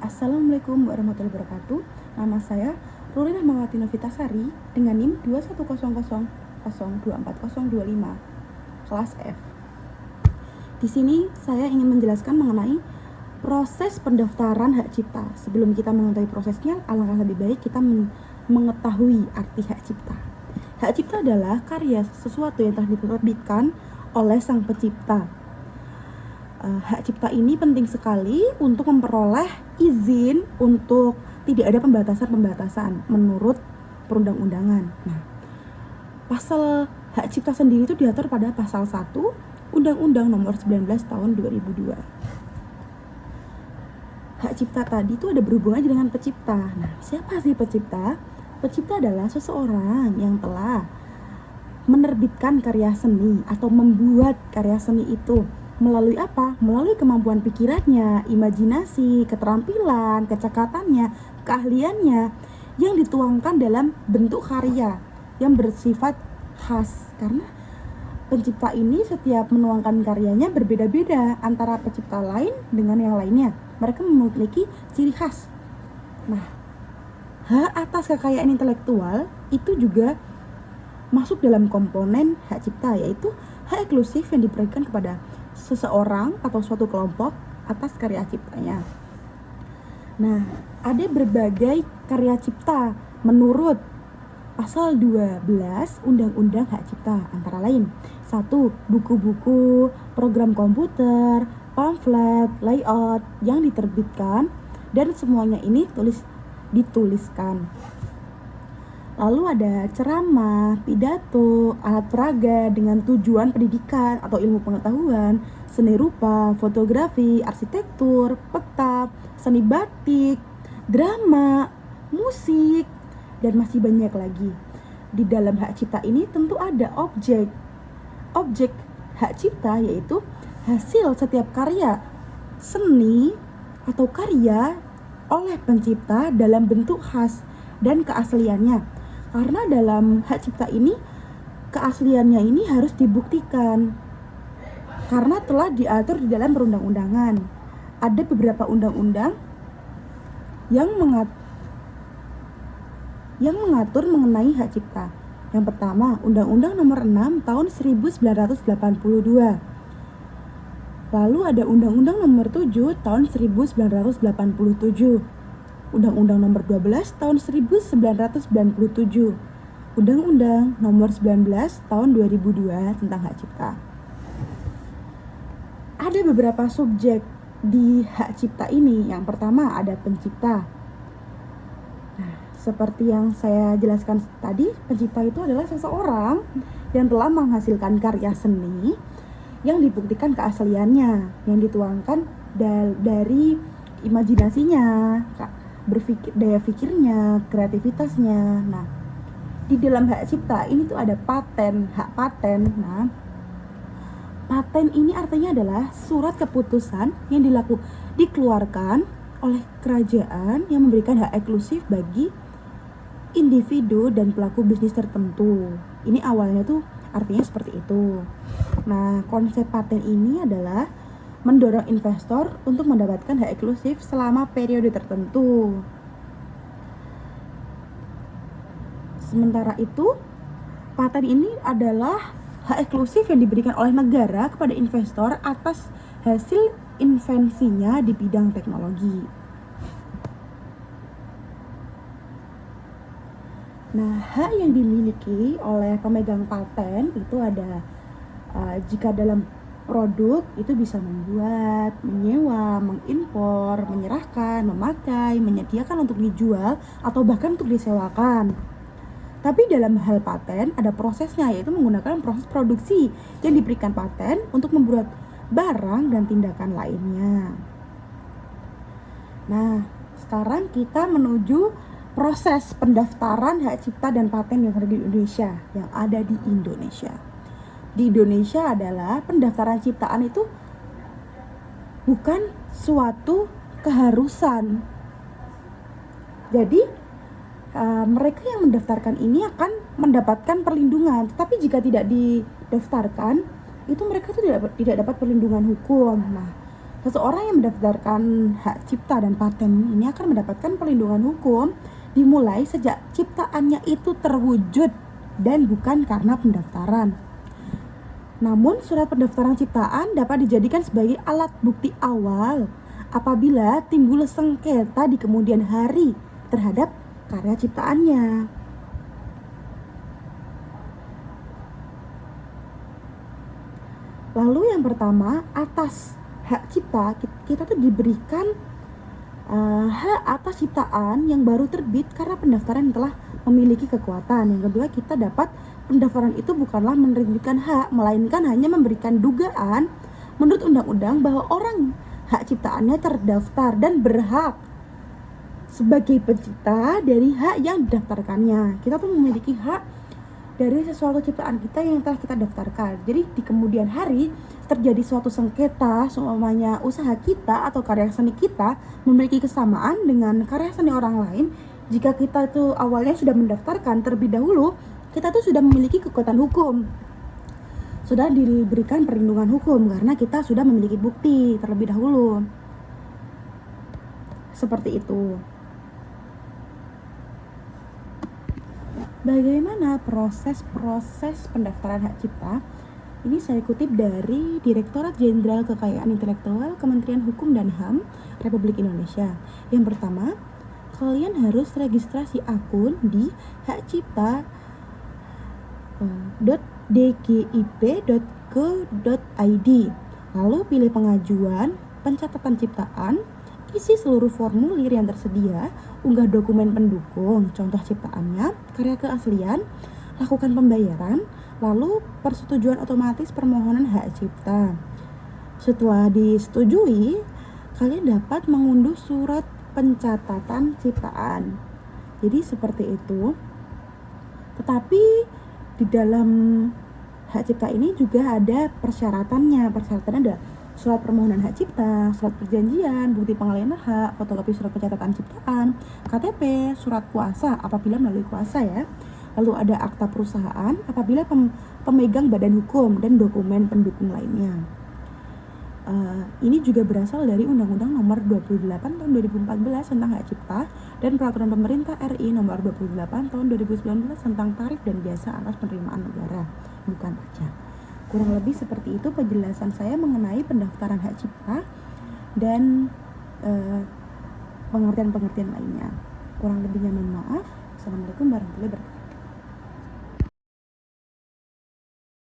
Assalamualaikum warahmatullahi wabarakatuh. Nama saya Ruri Rahmawati Novitasari dengan NIM 21000240025 kelas F. Di sini saya ingin menjelaskan mengenai proses pendaftaran hak cipta. Sebelum kita mengetahui prosesnya, alangkah lebih baik kita mengetahui arti hak cipta. Hak cipta adalah karya sesuatu yang telah diterbitkan oleh sang pencipta. Hak cipta ini penting sekali untuk memperoleh izin untuk tidak ada pembatasan-pembatasan menurut perundang-undangan. Nah, pasal hak cipta sendiri itu diatur pada pasal 1 Undang-Undang Nomor 19 Tahun 2002. Hak cipta tadi itu ada berhubungan dengan pencipta. Nah, siapa sih pencipta? Pencipta adalah seseorang yang telah menerbitkan karya seni atau membuat karya seni itu. Melalui apa? Melalui kemampuan pikirannya, imajinasi, keterampilan, kecakatannya, keahliannya yang dituangkan dalam bentuk karya yang bersifat khas. Karena pencipta ini setiap menuangkan karyanya berbeda-beda antara pencipta lain dengan yang lainnya. Mereka memiliki ciri khas. Nah, hak atas kekayaan intelektual itu juga masuk dalam komponen hak cipta, yaitu hak eksklusif yang diberikan kepada seseorang atau suatu kelompok atas karya ciptanya. Nah, ada berbagai karya cipta menurut pasal 12 Undang-Undang Hak Cipta, antara lain 1. Buku-buku, program komputer, pamflet, layout yang diterbitkan dan semuanya ini dituliskan. Lalu ada ceramah, pidato, alat peraga dengan tujuan pendidikan atau ilmu pengetahuan, seni rupa, fotografi, arsitektur, peta, seni batik, drama, musik, dan masih banyak lagi. Di dalam hak cipta ini tentu ada objek hak cipta, yaitu hasil setiap karya seni atau karya oleh pencipta dalam bentuk khas dan keasliannya. Karena dalam hak cipta ini keasliannya ini harus dibuktikan karena telah diatur di dalam perundang-undangan. Ada beberapa undang-undang yang mengatur mengenai hak cipta. Yang pertama, Undang-Undang Nomor 6 Tahun 1982. Lalu ada Undang-Undang Nomor 7 Tahun 1987. Undang-Undang Nomor 12 Tahun 1997, Undang-Undang Nomor 19 Tahun 2002 tentang hak cipta. Ada beberapa subjek di hak cipta ini. Yang pertama ada pencipta. Nah, seperti yang saya jelaskan tadi, pencipta itu adalah seseorang yang telah menghasilkan karya seni yang dibuktikan keasliannya, yang dituangkan dari imajinasinya, daya pikirnya, kreativitasnya. Nah, di dalam hak cipta ini tuh ada paten, hak paten. Nah, paten ini artinya adalah surat keputusan yang dikeluarkan oleh kerajaan yang memberikan hak eksklusif bagi individu dan pelaku bisnis tertentu. Ini awalnya tuh artinya seperti itu. Nah, konsep paten ini adalah mendorong investor untuk mendapatkan hak eksklusif selama periode tertentu. Sementara itu, paten ini adalah hak eksklusif yang diberikan oleh negara kepada investor atas hasil invensinya di bidang teknologi. Nah, hak yang dimiliki oleh pemegang paten itu ada jika dalam produk itu bisa membuat, menyewa, mengimpor, menyerahkan, memakai, menyediakan untuk dijual, atau bahkan untuk disewakan. Tapi dalam hal paten ada prosesnya, yaitu menggunakan proses produksi yang diberikan paten untuk membuat barang dan tindakan lainnya. Nah, sekarang kita menuju proses pendaftaran hak cipta dan paten yang ada di Indonesia. Di Indonesia adalah pendaftaran ciptaan itu bukan suatu keharusan. Jadi mereka yang mendaftarkan ini akan mendapatkan perlindungan. Tetapi jika tidak didaftarkan, itu mereka tuh tidak dapat perlindungan hukum. Nah, Seseorang yang mendaftarkan hak cipta dan paten ini akan mendapatkan perlindungan hukum dimulai sejak ciptaannya itu terwujud dan bukan karena pendaftaran. Namun, surat pendaftaran ciptaan dapat dijadikan sebagai alat bukti awal apabila timbul sengketa di kemudian hari terhadap karya ciptaannya. Lalu yang pertama, atas hak cipta, kita tuh diberikan hak atas ciptaan yang baru terbit karena pendaftaran telah memiliki kekuatan. Yang kedua, kita dapat pendaftaran itu bukanlah menerbitkan hak, melainkan hanya memberikan dugaan menurut undang-undang bahwa orang hak ciptaannya terdaftar dan berhak sebagai pencipta dari hak yang didaftarkannya. Kita tuh memiliki hak dari sesuatu ciptaan kita yang telah kita daftarkan. Jadi di kemudian hari terjadi suatu sengketa, seumpamanya usaha kita atau karya seni kita memiliki kesamaan dengan karya seni orang lain. Jika kita itu awalnya sudah mendaftarkan terlebih dahulu, kita tuh sudah memiliki kekuatan hukum, sudah diberikan perlindungan hukum karena kita sudah memiliki bukti terlebih dahulu. Seperti itu. Bagaimana proses pendaftaran hak cipta? Ini saya kutip dari Direktorat Jenderal Kekayaan Intelektual Kementerian Hukum dan HAM Republik Indonesia. Yang pertama, kalian harus registrasi akun di hakcipta.dgip.go.id. Lalu pilih pengajuan, pencatatan ciptaan, isi seluruh formulir yang tersedia, unggah dokumen pendukung, contoh ciptaannya, karya keaslian, lakukan pembayaran, lalu persetujuan otomatis permohonan hak cipta. Setelah disetujui, kalian dapat mengunduh surat pencatatan ciptaan. Jadi seperti itu. Tetapi di dalam hak cipta ini juga ada persyaratannya. Persyaratannya ada surat permohonan hak cipta, surat perjanjian, bukti pengalihan hak, fotokopi surat pencatatan ciptaan, KTP, surat kuasa apabila melalui kuasa ya. Lalu ada akta perusahaan apabila pemegang badan hukum dan dokumen pendukung lainnya. Ini juga berasal dari Undang-Undang Nomor 28 Tahun 2014 tentang hak cipta dan Peraturan Pemerintah RI Nomor 28 Tahun 2019 tentang tarif dan biasa atas penerimaan negara, bukan pajak. Kurang lebih seperti itu penjelasan saya mengenai pendaftaran hak cipta dan pengertian-pengertian lainnya. Kurang lebihnya mohon maaf. Assalamualaikum warahmatullahi wabarakatuh.